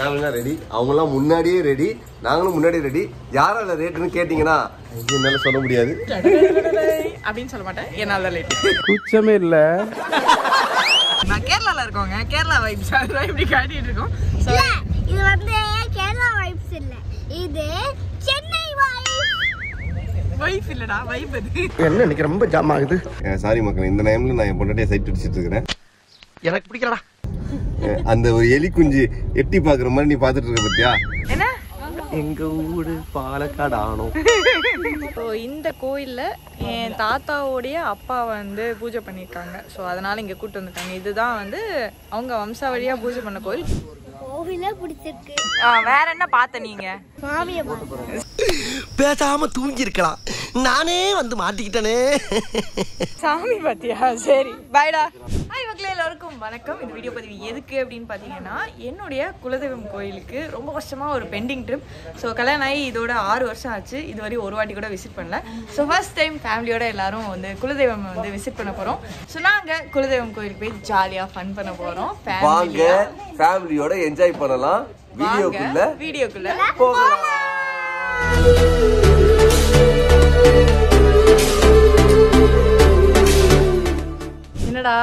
ஃபேமிலிலாம் ready, அவங்களாம் முன்னாடியே ready, நாங்களும் முன்னாடியே ரெடி. யாரால ரேட்டுன்னு கேட்டீங்கன்னா என்னால சொல்ல முடியாது அப்படின்னு சொல்ல மாட்டேன். என்னால லேட் குச்சமே இல்ல. நான் கேரளால இருக்கோங்க. கேரளா வைப்ஸ் அதான் இப்படி காட்டிட்டு இருக்கோம். இது வந்து கேரளா வைப்ஸ் இல்ல, இது சென்னை வைப் இல்லடா, வைப் அது. என்ன இன்னைக்கு ரொம்ப ஜாம் ஆகுது. சாரி மக்கள், இந்த டைம்ல நான் என் பொண்டாட்டியை சைட் அடிச்சிட்டு இருக்கிறேன். எனக்கு பிடிக்கலடா. அந்த ஒரு எலி குஞ்சு எட்டி பாக்குற மாதிரி நீ பாத்துட்டு இருக்க பத்தியா? என்ன எங்க ஊரு பாலக்காடு ஆனோம். இந்த கோயில்ல என் தாத்தாவோடைய அப்பா வந்து பூஜை பண்ணிருக்காங்க. ஸோ அதனால இங்க கூட்டு வந்துட்டாங்க. இதுதான் வந்து அவங்க வம்சாவழியா பூஜை பண்ண கோயில். கோவில பிடிச்சிருக்கு. வேற என்ன பார்த்த நீங்க? சாமியை பார்த்து பேசாம தூங்கி இருக்கலாம். நானே வந்து மாட்டிக்கிட்டனே. சாமி பாத்தியா? சரி பாய்டா. ஹாய் மக்களே, எல்லாருக்கும் வணக்கம். இந்த வீடியோ பதிவு எதுக்கு அப்படின்னு பார்த்தீங்கன்னா, என்னுடைய குலதெய்வம் கோயிலுக்கு ரொம்ப வருஷமாக ஒரு பெண்டிங் ட்ரிப். ஸோ கல்யாணம் ஆகி இதோட 6 வருஷம் ஆச்சு. இதுவரை ஒரு வாட்டி கூட விசிட் பண்ணல. ஸோ ஃபர்ஸ்ட் டைம் ஃபேமிலியோட எல்லாரும் வந்து குலதெய்வம் வந்து விசிட் பண்ண போகிறோம். ஸோ நாங்கள் குலதெய்வம் கோயிலுக்கு போய் ஜாலியாக ஃபன் பண்ண போகிறோம். வாங்க ஃபேமிலியோட என்ஜாய் பண்ணலாம். வீடியோக்குள்ள போகலாம். என்னடா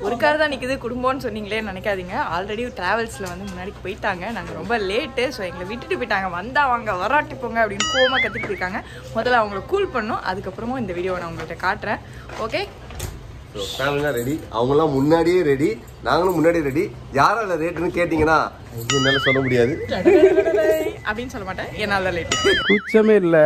ஒரு கார் தான் நிற்குது குடும்பம்னு சொன்னீங்களே நினைக்காதீங்க. ஆல்ரெடி டிராவல்ஸில் வந்து முன்னாடி போயிட்டாங்க. நாங்கள் ரொம்ப லேட்டு. ஸோ எங்களை விட்டுட்டு போயிட்டாங்க. வந்தால் வாங்க வராட்டி போங்க அப்படின்னு கோவமாக கத்திட்டு போயிருக்காங்க. முதல்ல அவங்கள கூல் பண்ணோம். அதுக்கப்புறமா இந்த வீடியோவை நான் உங்கள்கிட்ட காட்டுறேன். ஓகே, ஃபேமிலிலாம் ரெடி, அவங்களாம் முன்னாடியே ரெடி, நாங்களும் முன்னாடியே ரெடி. யாரால ரேட்டுன்னு கேட்டீங்கன்னா என்னால சொல்ல முடியாது அப்படின்னு சொல்ல மாட்டேன். என்னால் லேட். குச்சமே இல்ல.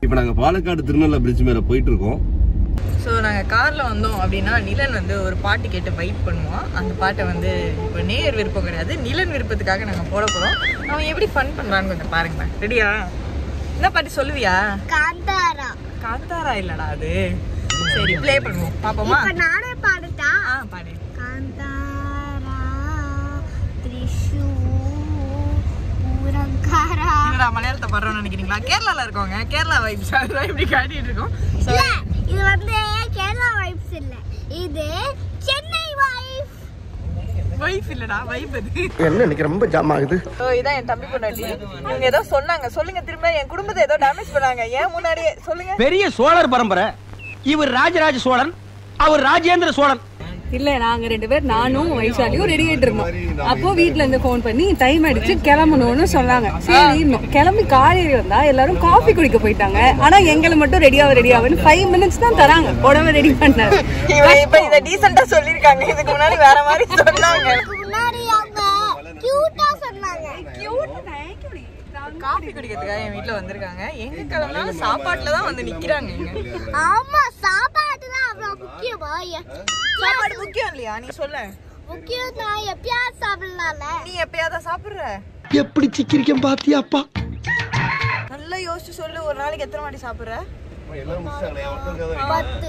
இப்ப நாங்க பாலக்காடு திருநெல்வேலி பிரிட்ஜ் மேல போயிட்டு இருக்கோம். ஸோ நாங்கள் காரில் வந்தோம் அப்படின்னா நிலன் வந்து ஒரு பாட்டு கேட்டு வெயிட் பண்ணுவான். அந்த பாட்டை வந்து இப்போ நேர் விருப்பம் கிடையாது, நிலன் விருப்பத்துக்காக நாங்கள் போட போகிறோம். அவன் எப்படி ஃபன் பண்ணுறான்னு கொஞ்சம் பாருங்களேன். ரெடியா? என்ன பாட்டு சொல்லுவியா? காந்தாரா. காந்தாரா இல்லடா அது. சரி ப்ளே பண்ணுவோம், பார்ப்போமா? இப்ப நானே பாடுட்டா? பாடு. காந்தாரா திரிஷூ பூரங்காரா. என்னடா மலையாளத்தை பாடுறோம்னு நினைக்கிறீங்களா? கேரளால இருக்கோங்க. கேரளா வைப்ஸ் அதான் இப்படி காட்டிட்டு இருக்கோம். இது வந்து கேரளா வைப்ஸ் இல்ல, இது சென்னை வைப்ஸ். வைப் இல்லடா, வைப் அது. என்ன இன்னைக்கு ரொம்ப ஜாம் ஆகுது. இதான் என் தம்பி பொண்டாட்டி. இவங்க ஏதோ சொன்னாங்க. சொல்லுங்க திரும்ப. என் குடும்பத்தை ஏதோ டேமேஜ் பண்ணாங்க. ஏன் முன்னாடியே சொல்லுங்க. பெரிய சோழர் பரம்பரை. இவர் ராஜராஜ சோழன், அவர் ராஜேந்திர சோழன். இல்ல நாங்க 2 பேர், நானும் வைசாலியும் ரெடி ஆயிட்டு இருந்தோம். அப்போ வீட்டுல இருந்து போன் பண்ணி டைம் ஆயிடுச்சு கிளம்பணும்னு சொன்னாங்க. சரி கிளம்பி காலையில வந்தா எல்லாரும் காஃபி குடிக்க போயிட்டாங்க. ஆனா எங்களை மட்டும் ரெடியாவும் 5 மினிட்ஸ் தான் தராங்க. உடனே ரெடி பண்ணாரு. இப்ப இத டீசெண்டா சொல்லிருக்காங்க. இதுக்கு முன்னாடி வேற மாதிரி சொன்னாங்க. முன்னாடி அவங்க கியூட்டா சொன்னாங்க. காஃபி குடிக்கிறதுக்காக என் வீட்டுல வந்திருக்காங்க. எங்க கிளம்பினாலும் சாப்பாட்டுல தான் வந்து நிக்கிறாங்க. ஆமா, சாப்பாடு தான் அவ்வளவு முக்கியமா? சாப்பாடு முக்கியம் இல்லையா? நீ சொல்ல. முக்கியம் தான். எப்பயாவது சாப்பிடலாம்ல. நீ எப்பயாவது சாப்பிடுற? எப்படி சிக்கிரிக்கம் பாத்தியாப்பா? நல்லா யோசிச்சு சொல்லு. ஒரு நாளைக்கு எத்தனை வாட்டி சாப்பிடுற? 10.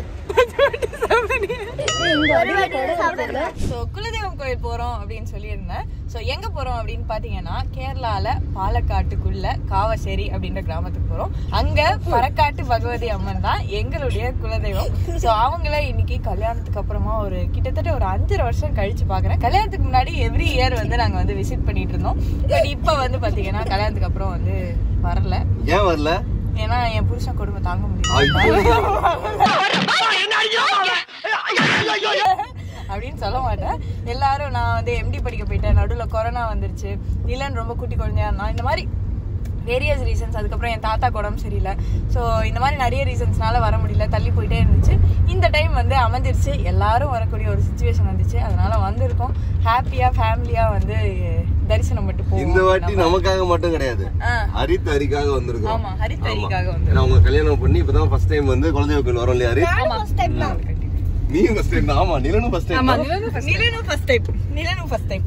குலதெய்வம் கோயில் போறோம் அப்படின்னு சொல்லியிருந்தேன். ஸோ எங்க போறோம் அப்படின்னு பாத்தீங்கன்னா, கேரளால பாலக்காட்டுக்குள்ள காவசேரி அப்படின்ற கிராமத்துக்கு போறோம். அங்க பரக்காட்டு பகவதி அம்மன் தான் எங்களுடைய குலதெய்வம். ஸோ அவங்கள இன்னைக்கு கல்யாணத்துக்கு அப்புறமா ஒரு கிட்டத்தட்ட ஒரு 5 வருஷம் கழிச்சு பாக்குறேன். கல்யாணத்துக்கு முன்னாடி எவ்ரி இயர் வந்து நாங்க வந்து விசிட் பண்ணிட்டு இருந்தோம். பட் இப்ப வந்து பாத்தீங்கன்னா கல்யாணத்துக்கு அப்புறம் வந்து வரல. ஏன் வரல? ஏன்னா என் புருஷன் கொடுமை தாங்க முடியும் அப்படின்னு சொல்ல மாட்டேன். எல்லாரும் நான் வந்து எம்டி படிக்க போயிட்டேன். நடுவில் கொரோனா வந்துருச்சு. நிலன் ரொம்ப குட்டி குழந்தையா இருந்தான். இந்த மாதிரி வேரியஸ் ரீசன்ஸ். அதுக்கப்புறம் என் தாத்தா உடம்பு சரியில்லை. ஸோ இந்த மாதிரி நிறைய ரீசன்ஸ்னால வர முடியல, தள்ளி போயிட்டே இருந்துச்சு. இந்த டைம் வந்து அமைஞ்சிருச்சு. எல்லாரும் வரக்கூடிய ஒரு சிச்சுவேஷன் வந்துச்சு. அதனால வந்திருக்கோம். ஹாப்பியா ஃபேமிலியா வந்து தரிசனம் மட்டும் போவோம். இந்த வாட்டி நமக்காக மட்டும் கிடையாது, ஹரித் ஹரிக்காக வந்திருக்கோம். ஆமா, ஹரித் ஹரிக்காக வந்து அவங்க கல்யாணம் பண்ணி இப்பதான் ஃபர்ஸ்ட் டைம் வந்து குலதெய்வ கோயில் வரோம் இல்லையா? நீ ஃபர்ஸ்ட் டைம் தான். ஆமா, நிலனும் ஃபர்ஸ்ட் டைம். நிலனும் ஃபர்ஸ்ட் டைம்.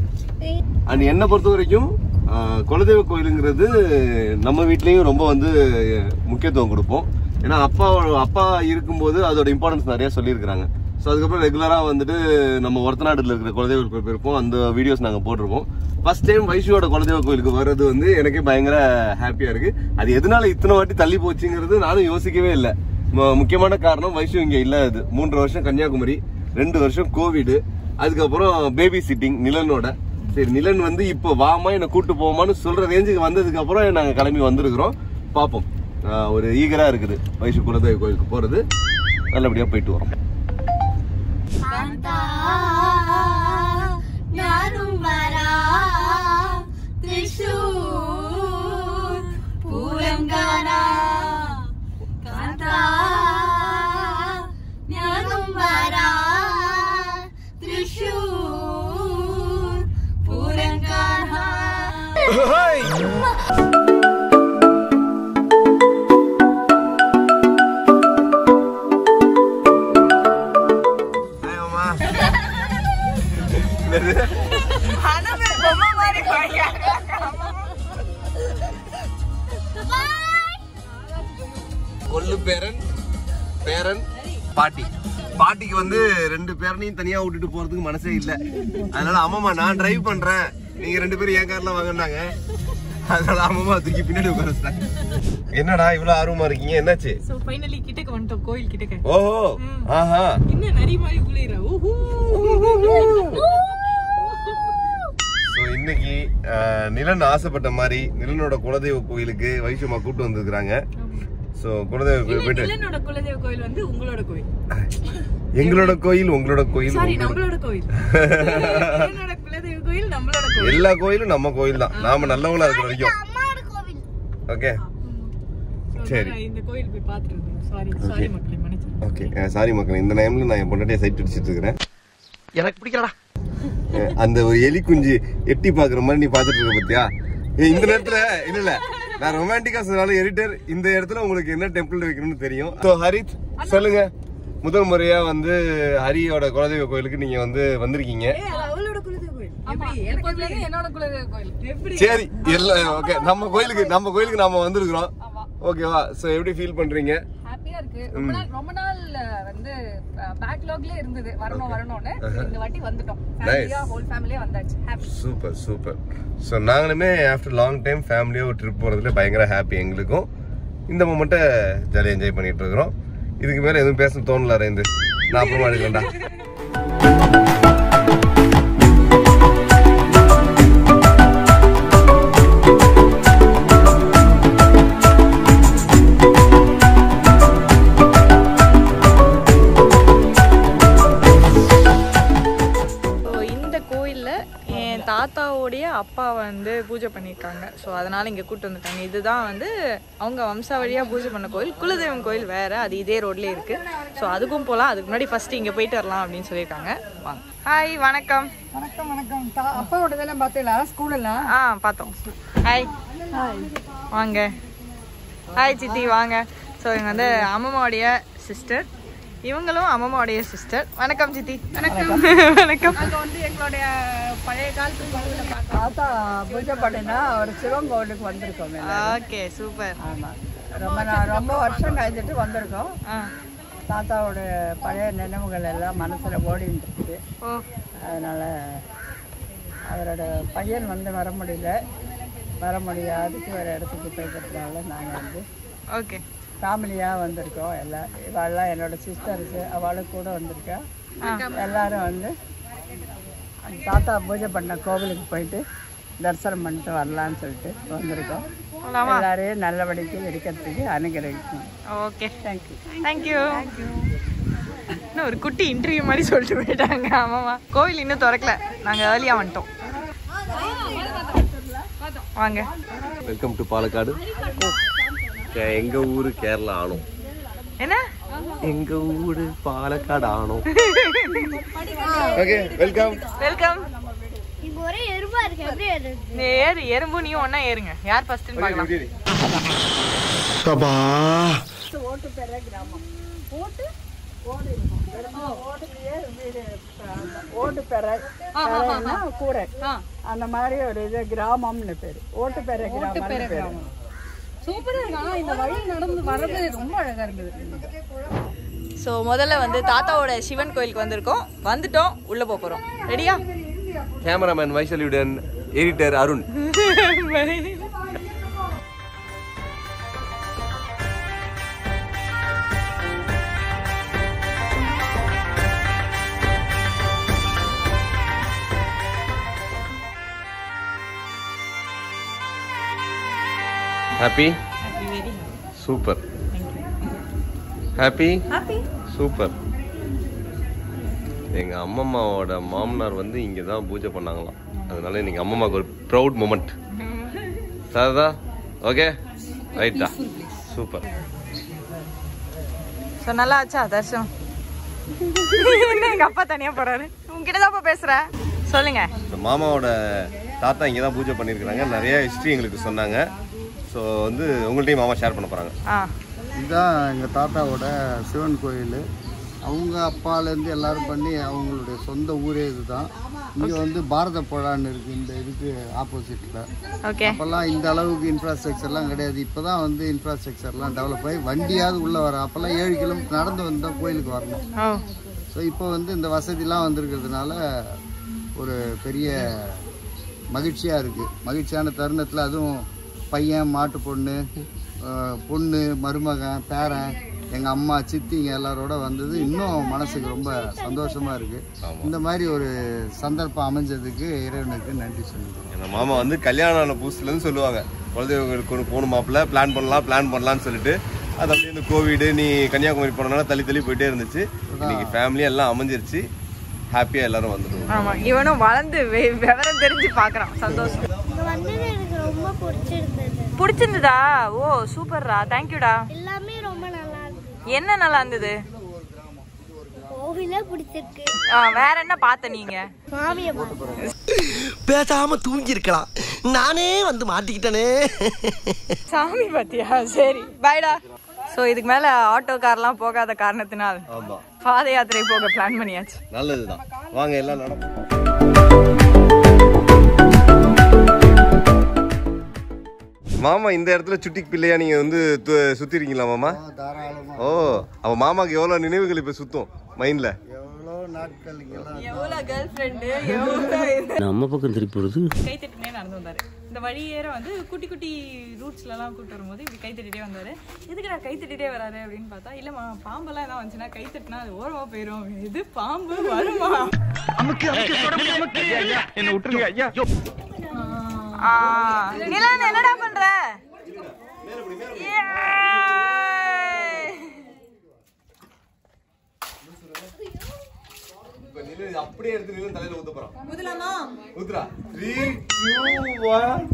அண்ட் என்ன பொறுத்த வரைக்கும் குலதெய்வ கோயிலுங்கிறது நம்ம வீட்லயும் ரொம்ப வந்து முக்கியத்துவம் கொடுப்போம். ஏன்னா அப்பா இருக்கும்போது அதோட இம்பார்ட்டன்ஸ் நிறைய சொல்லியிருக்கிறாங்க. ஸோ அதுக்கப்புறம் ரெகுலராக வந்துட்டு நம்ம ஒரத்தநாடுல இருக்கிற குலதெய்வ கோயில் போயிருப்போம். அந்த வீடியோஸ் நாங்கள் போட்டிருப்போம். ஃபர்ஸ்ட் டைம் வைஷுவோட குலதெய்வ கோயிலுக்கு வர்றது வந்து எனக்கே பயங்கர ஹாப்பியா இருக்கு. அது எதனால இத்தனை வாட்டி தள்ளி போச்சுங்கிறது நானும் யோசிக்கவே இல்லை. முக்கியமான காரணம் வைஷு இங்க இல்லாது. 3 வருஷம் கன்னியாகுமரி, 2 வருஷம் கோவிட், அதுக்கப்புறம் பேபி சிட்டிங் நிலனோட. சரி, நிலன் வந்து இப்போ வாமா என்னை கூட்டு போமான்னு சொல்ற ரேஞ்சுக்கு வந்ததுக்கு அப்புறம் நாங்க கிளம்பி வந்திருக்கிறோம். பார்ப்போம், ஒரு ஈகரா இருக்குது வைஷு குலதெய்வ கோயிலுக்கு போறது. நல்லபடியா போயிட்டு வரோம். கொள்ளு பேரன் பாட்டிக்கு வந்து 2 பேரனையும் தனியா விட்டுட்டு போறதுக்கு மனசே இல்ல. அதனால அம்மா நான் டிரைவ் பண்றேன், நீங்க 2 பேரும் என் கார்ல வாங்கினாங்க. அதனால அம்மா தூக்கி பின்னாடி உட்கார்ந்துட்டாங்க. என்னடா இவ்வளவு ஆர்வமா இருக்கீங்க, என்னாச்சு? சோ ஃபைனலி கிட்டக்க வந்துட்டோம், கோயில் கிட்டக்க. ஓஹோ, ஆஹா, இன்னும் நரி மாதிரி குளிரா. ஓஹோ. சோ இன்னைக்கு நிலன் ஆசைப்பட்ட மாதிரி நிலனோட குலதெய்வ கோயிலுக்கு வைஷுமா கூட்டு வந்திருக்காங்க. சோ குலதெய்வ கோயில் போயிட்டு, நிலனோட குலதெய்வ கோயில் வந்து உங்களோட கோயில், எங்களோட கோயில் உங்களோட கோயில், சாரி நம்மளோட கோயில். நிலனோட குலதெய்வ கோயில் நம்மளோட கோயில். எல்லா கோயிலும் நம்ம கோயில் தான், நாம நல்லவங்களா இருக்கிற வரைக்கும். ஓகே, சரி, இந்த கோயில் போய் பாத்துட்டு. சாரி மக்களே, மன்னிச்சிடுங்க. ஓகே, சாரி மக்களே. இந்த டைம்ல நான் என் பொண்டாட்டியை சைட் அடிச்சிட்டு இருக்கிறேன். எனக்கு பிடிக்கலடா. அந்த ஒரு எலி குஞ்சு எட்டி பாக்குற மாதிரி நீ பாத்துட்டு இருக்க பத்தியா? இந்த நேரத்துல இல்ல நான் ரொமான்டிக்கா சொன்னாலும் எடிட்டர் இந்த இடத்துல உங்களுக்கு என்ன டெம்பிள் வைக்கணும்னு தெரியும். சோ ஹரித் சொல்லுங்க, முதல் முறையா வந்து ஹரியோட குலதெய்வ கோயிலுக்கு நீங்க வந்து வந்திருக்கீங்க. அவளோட குலதெய்வ கோயில் எப்படி? என்னோட குலதெய்வ கோயில் எப்படி? சரி, எல்லாம் ஓகே. நம்ம கோயிலுக்கு நாம வந்திருக்கிறோம். ஓகேவா? சோ எப்படி ஃபீல் பண்றீங்க? ஹாப்பியா இருக்கு. ரொம்ப நாள் வந்து பேக்லாக்ல இருந்தது, வரணும்னு. இந்த வாட்டி வந்துட்டோம், ஃபேமிலியா, ஹோல் ஃபேமிலியா வந்தாச்சு. ஹாப்பி. சூப்பர். சோ நாங்களுமே ஆஃப்டர் லாங் டைம் ஃபேமிலியா ஒரு ட்ரிப் போறதுல பயங்கர ஹாப்பி. எங்களுக்கும் இந்த மொமெண்ட்டை ஜாலியாக என்ஜாய் பண்ணிட்டு இருக்கிறோம். இதுக்கு மேல எதுவும் பேச தோணல அரேந்து, நான் அப்புறமா எடுக்கண்டா. தாத்தாவோடைய அப்பா வந்து பூஜை பண்ணியிருக்காங்க. ஸோ அதனால் இங்கே கூப்பிட்டு வந்துட்டாங்க. இதுதான் வந்து அவங்க வம்சாவழியாக பூஜை பண்ண கோயில். குலதெய்வம் கோயில் வேறு, அது இதே ரோட்லேயே இருக்குது. ஸோ அதுக்கும் போகலாம். அதுக்கு முன்னாடி ஃபஸ்ட்டு இங்கே போயிட்டு வரலாம் அப்படின்னு சொல்லியிருக்காங்க. வாங்க. ஹாய், வணக்கம். வணக்கம். அப்பாவோட இதெல்லாம் பார்த்தீங்களா ஸ்கூலெல்லாம்? பார்த்தோம். ஹாய், வாங்க. ஹாய் சித்தி, வாங்க. ஸோ இவங்க வந்து அம்மம்மாவுடைய சிஸ்டர், இவங்களும் அம்மம்மாவுடைய சிஸ்டர். வணக்கம் சித்தி. வணக்கம். அங்கே வந்து எங்களுடைய பழைய காலத்து தாத்தா பூஜை பண்ணினா ஒரு சிவன் கோவிலுக்கு வந்திருக்கோம். Okay, super. ஆமாம், ரொம்ப வருஷம் கழிஞ்சிட்டு வந்திருக்கோம். தாத்தாவோட பழைய நினைவுகள் எல்லாம் மனசில் ஓடிட்டு இருக்குது. அதனால் அவரோட பையன் வந்து வர முடியாதுக்கு வேறு இடத்துக்கு போய்க்கிறதுனால நாங்கள் வந்து ஓகே ஃபேமிலியாக வந்திருக்கோம். இவெல்லாம் என்னோட சிஸ்டர்ஸு, அவளுக்கு கூட வந்திருக்கா. எல்லாரும் வந்து தாத்தா பூஜை பண்ண கோவிலுக்கு போயிட்டு தரிசனம் பண்ணிட்டு வரலான்னு சொல்லிட்டு வந்திருக்கோம். எல்லாரையும் நல்லபடிக்கு இருக்கிறதுக்கு அனுகிரகிக்கும். Okay, thank you. இன்னும் ஒரு குட்டி இன்டர்வியூ மாதிரி சொல்லிட்டு போயிட்டாங்க. ஆமாம்மா, கோவில் இன்னும் திறக்கல, நாங்கள் ஏர்லியாக வந்துட்டோம். வாங்க. Welcome to Palakkad. எங்க ஊரு கேரளா ஆணும். என்ன? எங்க ஊரு பாலக்காடு ஆணும். Okay, welcome. இங்க ஒரே எறும்பா இருக்கு, அப்படியே ஏறு. எறும்பு நீயும் ஒண்ணா ஏறுங்க. யார் ஃபர்ஸ்ட்னு பார்க்கலாம். சபா. ஓட்டுப்பெற கிராமம். ஓட்டுப்பெற கூரை, அந்த மாதிரி ஒரு இது கிராமம்னு பேரு. ஓட்டுப்பெற கிராமம். சூப்பரா இருக்கு. ஆனா இந்த வழி நடந்து வர்றது ரொம்ப அழகா இருந்தது. ஸோ முதல்ல வந்து தாத்தாவோட சிவன் கோயிலுக்கு வந்திருக்கோம். வந்துட்டோம், உள்ள போறோம். ரெடியா? கேமராமேன் வைஷாலியுடன் editor Arun. Happy super. Happy super. எங்க அம்மம்மாவோட மாமனார் வந்து இங்க தான் பூஜை பண்ணாங்களாம். அதனால இன்னைக்கு அம்மம்மாவுக்கு ஒரு ப்ரௌட் மூமெண்ட். சாரதா ஓகே ரைட்டா சூப்பர். ஸோ நல்லா ஆச்சா தர்ஷனம்? என்ன எங்க அப்பா தனியா போறாரு? உங்ககிட்ட தான் பேசுறேன், சொல்லுங்க. மாமாவோட தாத்தா இங்கே தான் பூஜை பண்ணியிருக்கிறாங்க. நிறைய ஹிஸ்ட்ரி எங்களுக்கு சொன்னாங்க. ஸோ வந்து உங்கள்கிட்டையும் மாமா ஷேர் பண்ண போகிறாங்க. இதுதான் எங்கள் தாத்தாவோட சிவன் கோயில். அவங்க அப்பாலேருந்து எல்லாரும் பண்ணி அவங்களுடைய சொந்த ஊரே இதுதான். இங்கே வந்து பாரத புழான்னு இருக்குது இந்த இதுக்கு ஆப்போசிட்டில். அப்போல்லாம் இந்த அளவுக்கு இன்ஃப்ராஸ்ட்ரக்சர்லாம் கிடையாது. இப்போ தான் வந்து இன்ஃப்ராஸ்ட்ரக்சர்லாம் டெவலப் ஆகி வண்டியாவது உள்ளே வர. அப்போல்லாம் 7 கிலோமீட்டர் நடந்து வந்து தான் கோயிலுக்கு வரணும். ஸோ இப்போ வந்து இந்த வசதிலாம் வந்திருக்கிறதுனால ஒரு பெரிய மகிழ்ச்சியாக இருக்குது. மகிழ்ச்சியான தருணத்தில் அதுவும் பையன், மாட்டு பொண்ணு, பொண்ணு, மருமகன், பேரன், எங்கள் அம்மா, சித்திங்க எல்லாரோட வந்தது இன்னும் மனசுக்கு ரொம்ப சந்தோஷமாக இருக்குது. இந்த மாதிரி ஒரு சந்தர்ப்பம் அமைஞ்சதுக்கு இறைவனுக்கு நன்றி சொல்லிக்கிறோம். எங்கள் மாமா வந்து கல்யாணம் ஆன புதுசுலேருந்து சொல்லுவாங்க, குலதெய்வங்களுக்கு ஒன்று போகணும் மாப்பிள்ள, பிளான் பண்ணலான்னு சொல்லிட்டு அது அப்படியே இந்த கோவிடு நீ கன்னியாகுமரி போனனால தள்ளி போயிட்டே இருந்துச்சு. இன்னைக்கு ஃபேமிலியாக எல்லாம் அமைஞ்சிருச்சு. ஹாப்பியாக எல்லாரும் வந்துடுவோம். ஆமாம், இவனும் வளர்ந்து விவரம் தெரிஞ்சு பார்க்குறான். சந்தோஷம். ரொம்ப பிடிச்சிருந்ததா? ஓ சூப்பர்ரா, தேங்க்யூடா. எல்லாமே ரொம்ப நல்லா இருக்கு. என்ன நல்லா இருந்தது? கோவிலே பிடிச்சிருக்கு. வேற என்ன பார்த்த நீங்க? மாமியை பார்த்து பேசாம தூங்கி இருக்கலாம், நானே வந்து மாட்டிக்கிட்டனே. சாமி பாத்தியா? சரி பாய்டா. ஸோ இதுக்கு மேல ஆட்டோ கார்லாம் போகாத காரணத்தினால் பாத யாத்திரை போக பிளான் பண்ணியாச்சு. நல்லதுதான், வாங்க எல்லாம் நடக்கும். மாமா இந்த இடத்துல சுட்டி பிள்ளையா நீங்க வந்து சுத்திருக்கீங்களா மாமா? ஓ, அப்ப மாமாக்கு எவ்வளவு நினைவுகள் இப்ப சுத்தும் மைண்ட்ல? எவ்வளவு கேர்ள் ஃப்ரெண்டு நம்ம பக்கம் திருப்பி போடுது. கை தட்டினே நடந்து வந்தாரு. இந்த வழி ஏற வந்து குட்டி குட்டி ரூட்ஸ்ல எல்லாம் கூட்டு வரும்போது இப்படி கை தட்டிட்டே வந்தாரு. எதுக்கு நான் கை தட்டிட்டே வராரு அப்படின்னு பார்த்தா, இல்லம்மா பாம்பெல்லாம் ஏதாவது வந்துச்சுன்னா கை தட்டினா அது ஓரமா போயிடும். இது பாம்பு வருமா? என்ன விட்டுருங்க ஐயா. நிலன் என்னடா பண்ற? அப்படியே எடுத்து தலையில ஊத்த போறோம். ஊத்தலாமா? ஊத்துறா. 3 2 1